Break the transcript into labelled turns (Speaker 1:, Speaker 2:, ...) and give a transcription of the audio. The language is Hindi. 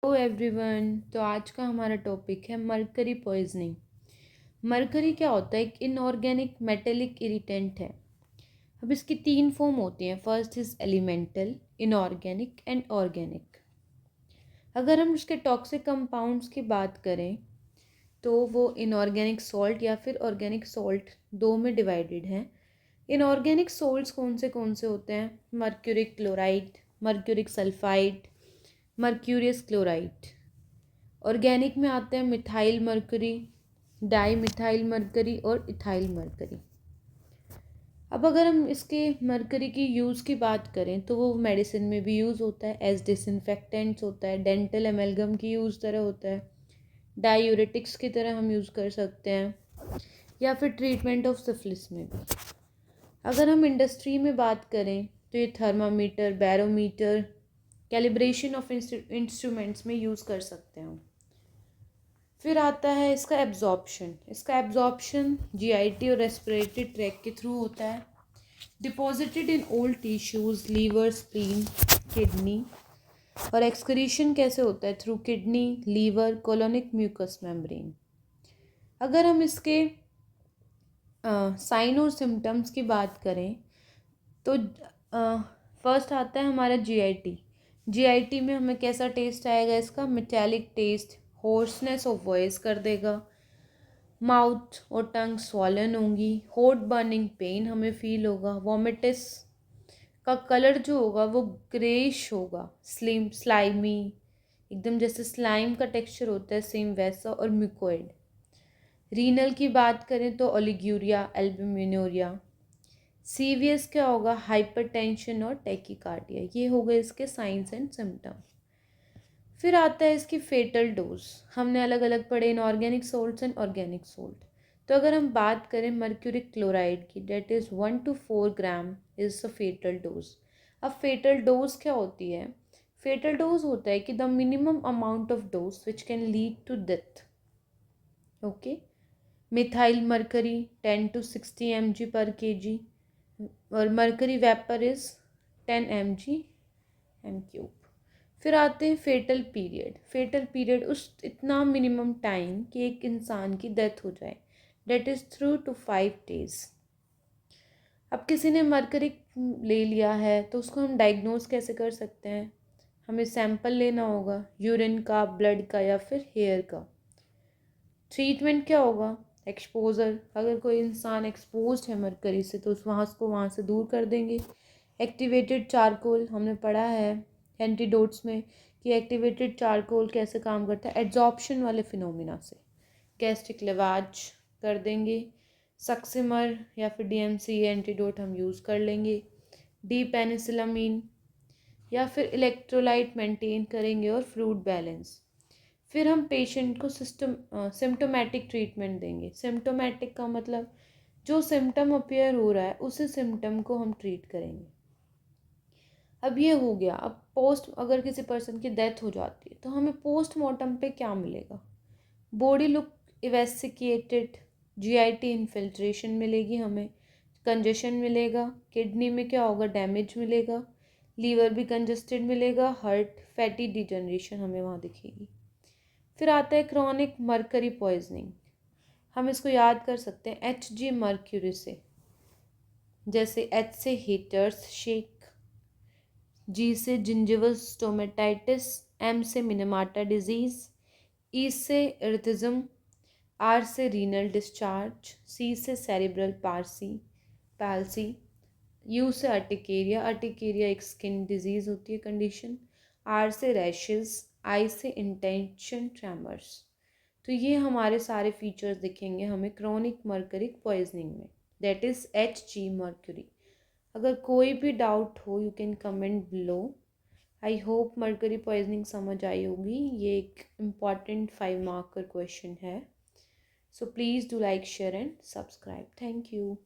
Speaker 1: Hello everyone. तो आज का हमारा टॉपिक है मरकरी पॉइजनिंग। मरकरी क्या होता है? एक इनऑर्गेनिक मेटेलिक इरिटेंट है। अब इसकी तीन फॉर्म होती हैं। First is elemental, inorganic and organic. अगर हम इसके टॉक्सिक कंपाउंड्स की बात करें तो वो इनऑर्गेनिक सॉल्ट या फिर ऑर्गेनिक सॉल्ट दो में डिवाइडेड हैं। इनऑर्गेनिक सॉल्ट्स कौन से होते हैं? Mercuric chloride, mercuric sulphide, mercurius chloride. Organic में आते हैं methyl mercury, di methyl mercury और इथाइल मरकरी। अब अगर हम इसके मरकरी की यूज़ की बात करें तो वो मेडिसिन में भी यूज़ होता है, एज डिसइंफेक्टेंट्स होता है, डेंटल एमेलगम की यूज़ तरह होता है, डायूरेटिक्स की तरह हम यूज़ कर सकते हैं, या फिर ट्रीटमेंट ऑफ सिफिलिस में भी। अगर हम इंडस्ट्री में बात करें तो ये thermometer, barometer, calibration of instruments में यूज़ कर सकते हैं हम। फिर आता है इसका एब्जॉर्प्शन। इसका एब्जॉर्प्शन जीआईटी और रेस्पिरेटरी ट्रैक के थ्रू होता है। Deposited in old tissues, liver, spleen, kidney. और एक्सक्रीशन कैसे होता है? Through kidney, liver, colonic mucous membrane. अगर हम इसके साइन और सिम्टम्स की बात करें तो फर्स्ट आता है हमारा जीआईटी। जीआईटी में हमें कैसा टेस्ट आएगा? इसका metallic taste, hoarseness of voice कर देगा, माउथ और टंग स्वॉलन होंगी, होट बर्निंग पेन हमें फील होगा, वॉमिटिस का कलर जो होगा वो ग्रेइश होगा, स्लाइमी, एकदम जैसे स्लाइम का टेक्सचर होता है सेम वैसा, और म्यूकोइड। रीनल की बात करें तो ओलिग्यूरिया, एल्ब्यूमिनूरिया। सीवियस क्या होगा? हाइपरटेंशन और टैकीकार्डिया। ये हो गए इसके साइंस एंड सिम्टम। फिर आता है इसकी फेटल डोज। हमने अलग अलग पढ़े inorganic salts and organic salt. तो अगर हम बात करें मर्क्यूरिक क्लोराइड की, that is 1 to 4 gram is a fatal dose. अब फेटल डोज क्या होती है? फेटल डोज होता है कि the minimum amount of dose which can lead to death. Okay. Methyl mercury 10 to 60 mg/kg और मरकरी वेपर इज 10 mg/m³। फिर आते हैं फेटल पीरियड। फेटल पीरियड उस इतना मिनिमम टाइम कि एक इंसान की डेथ हो जाए, डेट इज़ 3 to 5 days। अब किसी ने मरकरी ले लिया है तो उसको हम डायग्नोज कैसे कर सकते हैं? हमें सैंपल लेना होगा, यूरिन का, ब्लड का या फिर हेयर का। ट्रीटमेंट क्या होगा? एक्सपोजर। अगर कोई इंसान एक्सपोज है मरकरी से तो उसको वहाँ से दूर कर देंगे। एक्टिवेटेड चारकोल, हमने पढ़ा है एंटीडोट्स में कि एक्टिवेटेड चारकोल कैसे काम करता है, एड्जॉर्प्शन वाले फिनोमिना से। गैस्ट्रिक लेवाज कर देंगे। सक्सिमर या फिर डीएमसी एंटीडोट हम यूज़ कर लेंगे। डी पेनिसिलामीन, या फिर इलेक्ट्रोलाइट मेंटेन करेंगे और फ्लूइड बैलेंस। फिर हम पेशेंट को सिम्टोमेटिक ट्रीटमेंट देंगे। सिम्टोमेटिक का मतलब जो सिम्टम अपीयर हो रहा है उसी सिम्टम को हम ट्रीट करेंगे। अब ये हो गया। अब अगर किसी पर्सन की डेथ हो जाती है तो हमें पोस्टमार्टम पे क्या मिलेगा? बॉडी लुक इवेसिकेटेड, जीआईटी इन्फिल्ट्रेशन मिलेगी हमें, कंजेशन मिलेगा, किडनी में क्या होगा? डैमेज मिलेगा, लीवर भी कंजेस्टेड मिलेगा, हार्ट फैटी डिजनरेशन हमें वहाँ दिखेगी। फिर आता है क्रॉनिक मरकरी पॉइजनिंग। हम इसको याद कर सकते हैं Hg मर्क्यूरी से, जैसे H से हीटर्स शेक, G से जिंजिवल स्टोमेटाइटिस, M से मिनेमाटा डिजीज, E से इरिथ्मिज्म, R से रीनल डिस्चार्ज, C से सेरिब्रल पैल्सी, U से अर्टिकेरिया। अर्टिकेरिया एक स्किन डिजीज होती है कंडीशन। R से रैशेस, I से इंटेंशन ट्रेमर्स। तो ये हमारे सारे फीचर्स दिखेंगे हमें क्रॉनिक मर्करिक पॉइजनिंग में, दैट इज़ Hg मर्क्यूरी। अगर कोई भी डाउट हो you can comment below. I hope mercury poisoning समझ आई होगी। ये एक इम्पॉर्टेंट 5 मार्क का क्वेश्चन है। So please do like, share and subscribe. Thank you.